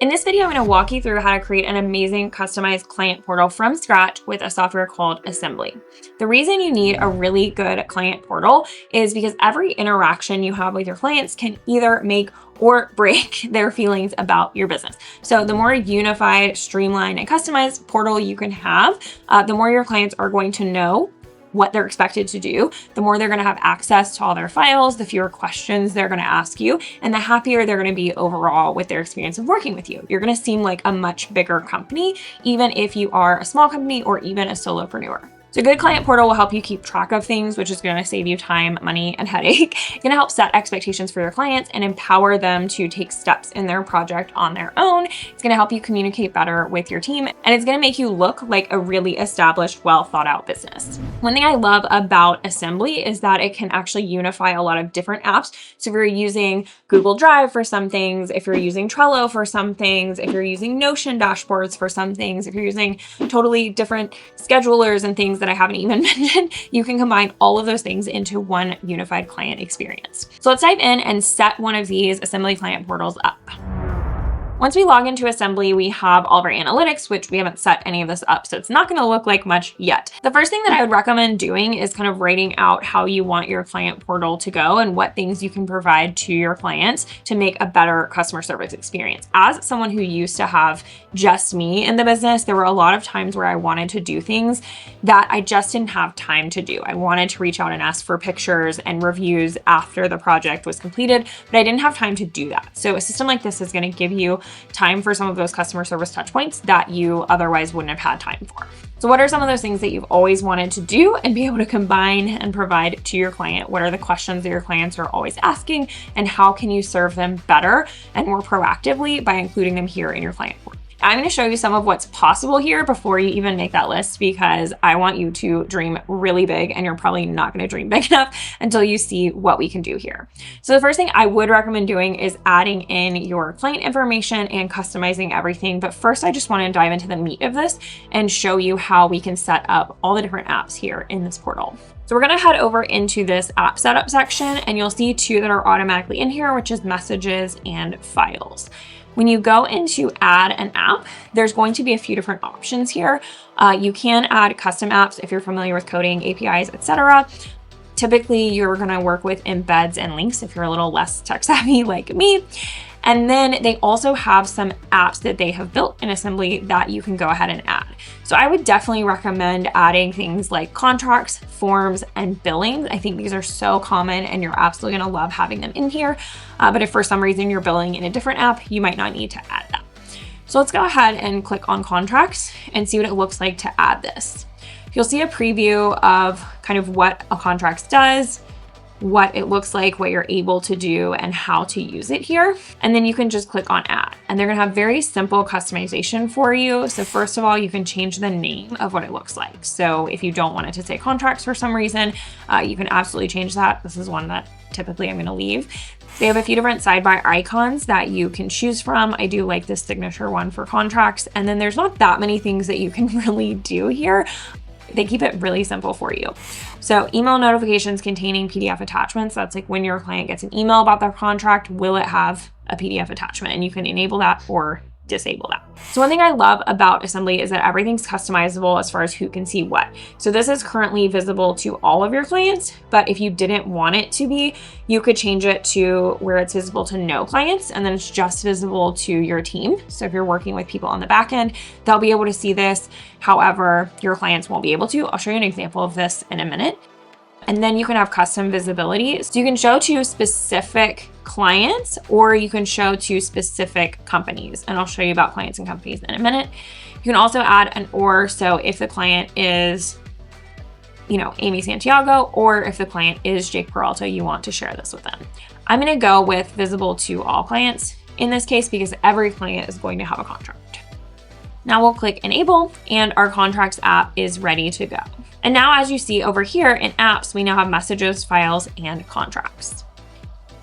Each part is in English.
In this video, I'm going to walk you through how to create an amazing customized client portal from scratch with a software called Assembly. The reason you need a really good client portal is because every interaction you have with your clients can either make or break their feelings about your business. So the more unified, streamlined, and customized portal you can have, the more your clients are going to know what they're expected to do, the more they're going to have access to all their files, the fewer questions they're going to ask you, and the happier they're going to be overall with their experience of working with you. You're going to seem like a much bigger company, even if you are a small company or even a solopreneur. So a good client portal will help you keep track of things, which is going to save you time, money, and headache. It's going to help set expectations for your clients and empower them to take steps in their project on their own. It's going to help you communicate better with your team, and it's going to make you look like a really established, well thought out business. One thing I love about Assembly is that it can actually unify a lot of different apps. So if you're using Google Drive for some things, if you're using Trello for some things, if you're using Notion dashboards for some things, if you're using totally different schedulers and things that I haven't even mentioned, you can combine all of those things into one unified client experience. So let's dive in and set one of these Assembly client portals up. Once we log into Assembly, we have all of our analytics, which we haven't set any of this up, so it's not going to look like much yet. The first thing that I would recommend doing is kind of writing out how you want your client portal to go and what things you can provide to your clients to make a better customer service experience. As someone who used to have just me in the business, there were a lot of times where I wanted to do things that I just didn't have time to do. I wanted to reach out and ask for pictures and reviews after the project was completed, but I didn't have time to do that. So a system like this is going to give you time for some of those customer service touch points that you otherwise wouldn't have had time for. So what are some of those things that you've always wanted to do and be able to combine and provide to your client? What are the questions that your clients are always asking, and how can you serve them better and more proactively by including them here in your client portal? I'm going to show you some of what's possible here before you even make that list, because I want you to dream really big, and you're probably not going to dream big enough until you see what we can do here. So the first thing I would recommend doing is adding in your client information and customizing everything. But first, I just want to dive into the meat of this and show you how we can set up all the different apps here in this portal. So we're going to head over into this app setup section, and you'll see two that are automatically in here, which is messages and files. When you go into add an app, there's going to be a few different options here. You can add custom apps if you're familiar with coding, APIs, etc. Typically, you're going to work with embeds and links if you're a little less tech savvy like me. And then they also have some apps that they have built in Assembly that you can go ahead and add. So I would definitely recommend adding things like contracts, forms, and billings. I think these are so common and you're absolutely gonna love having them in here. But if for some reason you're billing in a different app, you might not need to add that. So let's go ahead and click on contracts and see what it looks like to add this. You'll see a preview of kind of what a contract does, what it looks like, what you're able to do, and how to use it here. And then you can just click on add, and they're gonna have very simple customization for you. So first of all, you can change the name of what it looks like. So if you don't want it to say contracts for some reason, you can absolutely change that. This is one that typically I'm gonna leave. They have a few different sidebar icons that you can choose from. I do like this signature one for contracts. And then there's not that many things that you can really do here. They keep it really simple for you. So email notifications containing PDF attachments. That's like when your client gets an email about their contract, will it have a PDF attachment? And you can enable that or disable that. So one thing I love about Assembly is that everything's customizable as far as who can see what. So this is currently visible to all of your clients, but if you didn't want it to be, you could change it to where it's visible to no clients, and then it's just visible to your team. So if you're working with people on the back end, they'll be able to see this. However, your clients won't be able to. I'll show you an example of this in a minute. And then you can have custom visibility. So you can show to specific clients, or you can show to specific companies. And I'll show you about clients and companies in a minute. You can also add an or. So if the client is, Amy Santiago, or if the client is Jake Peralta, you want to share this with them. I'm going to go with visible to all clients in this case, because every client is going to have a contract. Now we'll click enable, and our contracts app is ready to go. And now, as you see over here in apps, we now have messages, files, and contracts.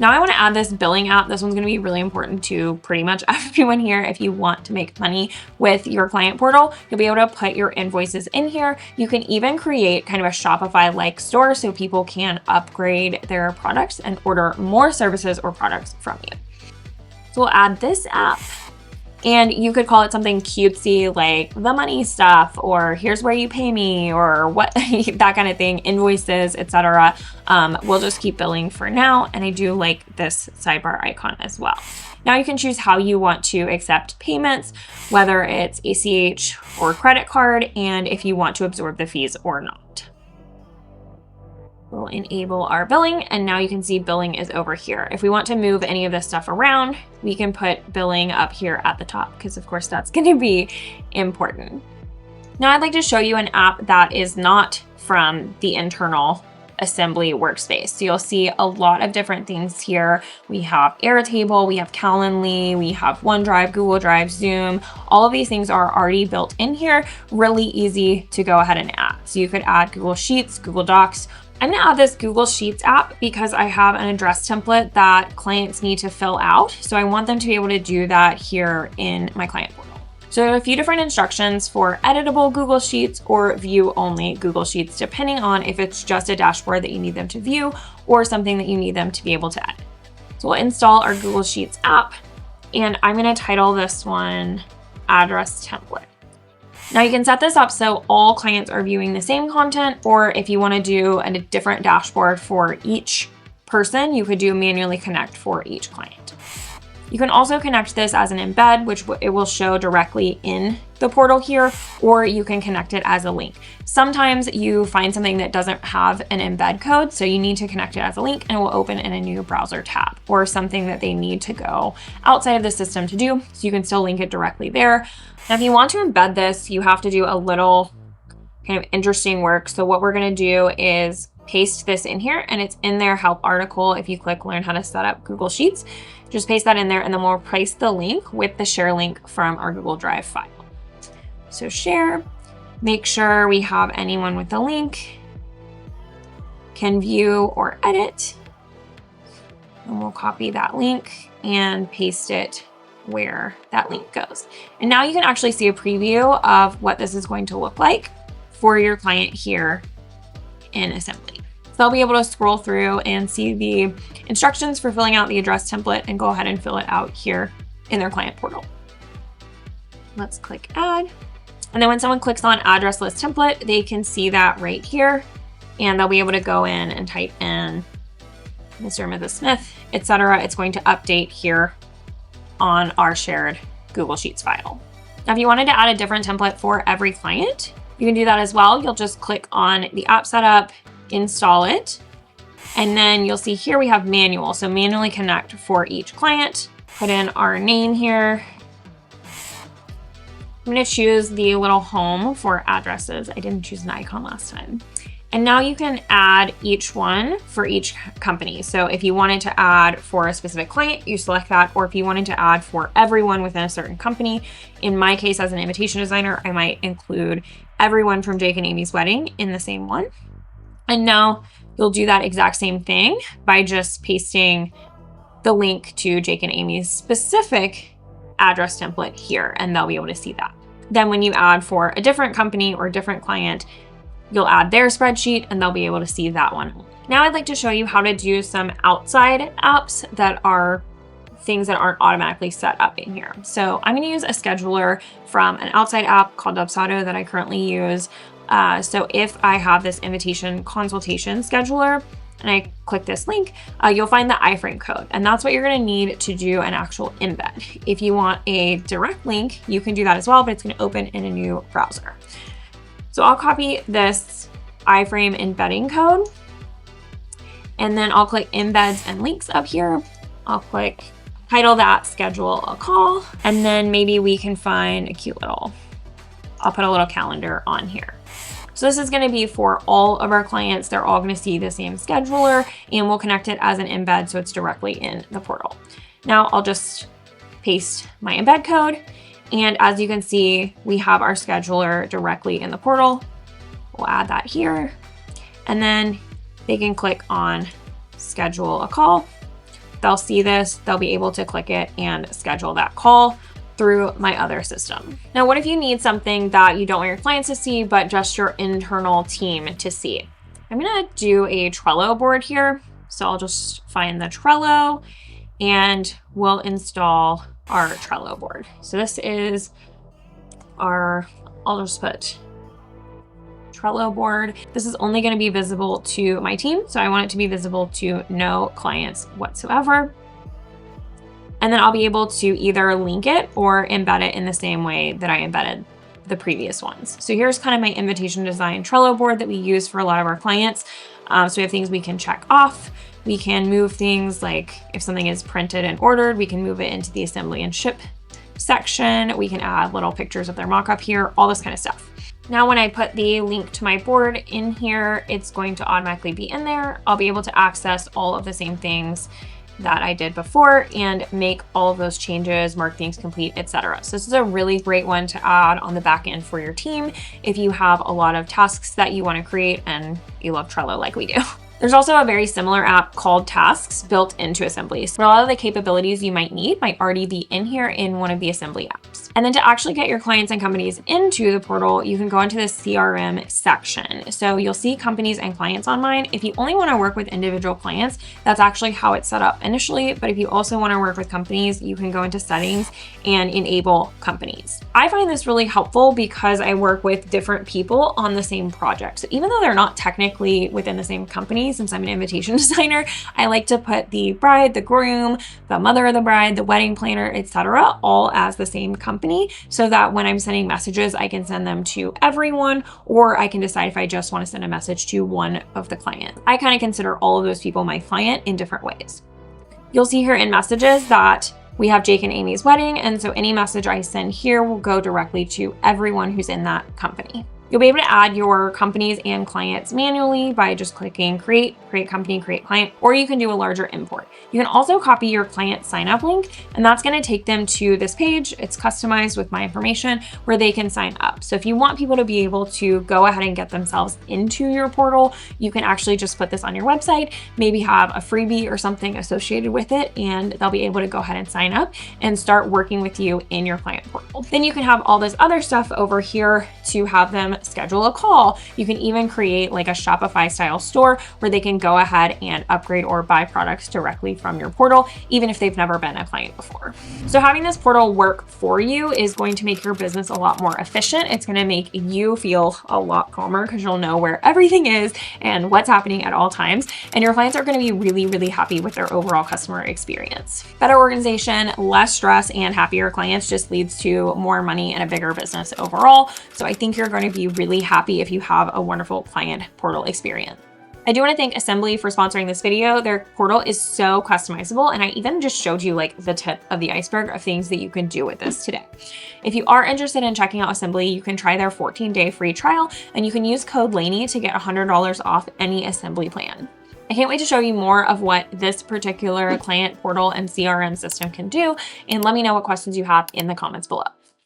Now I want to add this billing app. This one's going to be really important to pretty much everyone here. If you want to make money with your client portal, you'll be able to put your invoices in here. You can even create kind of a Shopify-like store so people can upgrade their products and order more services or products from you. So we'll add this app. And you could call it something cutesy like the money stuff, or here's where you pay me, or what, that kind of thing, invoices, etc. We'll just keep billing for now. And I do like this sidebar icon as well. Now you can choose how you want to accept payments, whether it's ACH or credit card, and if you want to absorb the fees or not. We'll enable our billing, and now you can see billing is over here. If we want to move any of this stuff around, we can put billing up here at the top, because of course that's going to be important. Now I'd like to show you an app that is not from the internal Assembly workspace. So you'll see a lot of different things here. We have Airtable, we have Calendly, we have OneDrive, Google Drive, Zoom. All of these things are already built in here, really easy to go ahead and add. So you could add Google Sheets, Google Docs. I'm gonna add this Google Sheets app because I have an address template that clients need to fill out. So I want them to be able to do that here in my client portal. So I have a few different instructions for editable Google Sheets or view only Google Sheets, depending on if it's just a dashboard that you need them to view or something that you need them to be able to edit. So we'll install our Google Sheets app, and I'm gonna title this one Address Template. Now you can set this up so all clients are viewing the same content, or if you want to do a different dashboard for each person, you could do manually connect for each client. You can also connect this as an embed, which it will show directly in the portal here, or you can connect it as a link. Sometimes you find something that doesn't have an embed code, so you need to connect it as a link and it will open in a new browser tab, or something that they need to go outside of the system to do, so you can still link it directly there. Now, if you want to embed this, you have to do a little kind of interesting work. So what we're gonna do is paste this in here, and it's in their help article. If you click learn how to set up Google Sheets, just paste that in there, and then we'll replace the link with the share link from our Google Drive file. So share, make sure we have anyone with the link, can view or edit, and we'll copy that link and paste it where that link goes. And now you can actually see a preview of what this is going to look like for your client here in Assembly. So they'll be able to scroll through and see the instructions for filling out the address template and go ahead and fill it out here in their client portal. Let's click add. And then when someone clicks on address list template, they can see that right here, and they'll be able to go in and type in Mr. and Mrs. Smith, etc. It's going to update here on our shared Google Sheets file. Now, if you wanted to add a different template for every client, you can do that as well. You'll just click on the app setup, install it, and then you'll see here we have manual. So manually connect for each client, put in our name here. I'm gonna choose the little home for addresses. I didn't choose an icon last time. And now you can add each one for each company. So if you wanted to add for a specific client, you select that, or if you wanted to add for everyone within a certain company, in my case as an invitation designer, I might include everyone from Jake and Amy's wedding in the same one. And now you'll do that exact same thing by just pasting the link to Jake and Amy's specific address template here, and they'll be able to see that. Then when you add for a different company or a different client, you'll add their spreadsheet and they'll be able to see that one. Now I'd like to show you how to do some outside apps that are things that aren't automatically set up in here. So I'm gonna use a scheduler from an outside app called Dubsado that I currently use. So if I have this invitation consultation scheduler and I click this link, you'll find the iframe code, and that's what you're gonna need to do an actual embed. If you want a direct link, you can do that as well, but it's gonna open in a new browser. So I'll copy this iframe embedding code, and then I'll click embeds and links up here. I'll click title that, schedule a call, and then maybe we can find a cute little, I'll put a little calendar on here. So this is gonna be for all of our clients. They're all gonna see the same scheduler, and we'll connect it as an embed so it's directly in the portal. Now I'll just paste my embed code, and as you can see, we have our scheduler directly in the portal. We'll add that here, and then they can click on schedule a call. They'll see this, they'll be able to click it and schedule that call through my other system. Now, what if you need something that you don't want your clients to see, but just your internal team to see? I'm gonna do a Trello board here. So I'll just find the Trello and we'll install our Trello board. So this is I'll just put Trello board. This is only going to be visible to my team. So I want it to be visible to no clients whatsoever. And then I'll be able to either link it or embed it in the same way that I embedded the previous ones. So here's kind of my invitation design Trello board that we use for a lot of our clients. So we have things we can check off. We can move things like if something is printed and ordered, we can move it into the assembly and ship section. We can add little pictures of their mock-up here, all this kind of stuff. Now, when I put the link to my board in here, it's going to automatically be in there. I'll be able to access all of the same things that I did before and make all of those changes, mark things complete, etc. So this is a really great one to add on the back end for your team if you have a lot of tasks that you want to create and you love Trello like we do. There's also a very similar app called Tasks built into Assembly. So a lot of the capabilities you might need might already be in here in one of the Assembly apps. And then to actually get your clients and companies into the portal, you can go into the CRM section. So you'll see companies and clients on mine. If you only want to work with individual clients, that's actually how it's set up initially. But if you also want to work with companies, you can go into settings and enable companies. I find this really helpful because I work with different people on the same project. So even though they're not technically within the same company, since I'm an invitation designer, I like to put the bride, the groom, the mother of the bride, the wedding planner, etc., all as the same company, so that when I'm sending messages, I can send them to everyone, or I can decide if I just want to send a message to one of the clients. I kind of consider all of those people my client in different ways. You'll see here in messages that we have Jake and Amy's wedding, and so any message I send here will go directly to everyone who's in that company. You'll be able to add your companies and clients manually by just clicking create company, create client, or you can do a larger import. You can also copy your client sign up link, and that's going to take them to this page. It's customized with my information where they can sign up. So if you want people to be able to go ahead and get themselves into your portal, you can actually just put this on your website, maybe have a freebie or something associated with it, and they'll be able to go ahead and sign up and start working with you in your client portal. Then you can have all this other stuff over here to have them schedule a call. You can even create like a Shopify style store where they can go ahead and upgrade or buy products directly from your portal, even if they've never been a client before. So having this portal work for you is going to make your business a lot more efficient. It's going to make you feel a lot calmer because you'll know where everything is and what's happening at all times. And your clients are going to be really, really happy with their overall customer experience. Better organization, less stress, and happier clients just leads to more money and a bigger business overall. So I think you're going to be really happy if you have a wonderful client portal experience. I do want to thank Assembly for sponsoring this video. Their portal is so customizable, and I even just showed you like the tip of the iceberg of things that you can do with this today. If you are interested in checking out Assembly, you can try their 14-day free trial, and you can use code Laney to get $100 off any Assembly plan. I can't wait to show you more of what this particular client portal and CRM system can do, and let me know what questions you have in the comments below.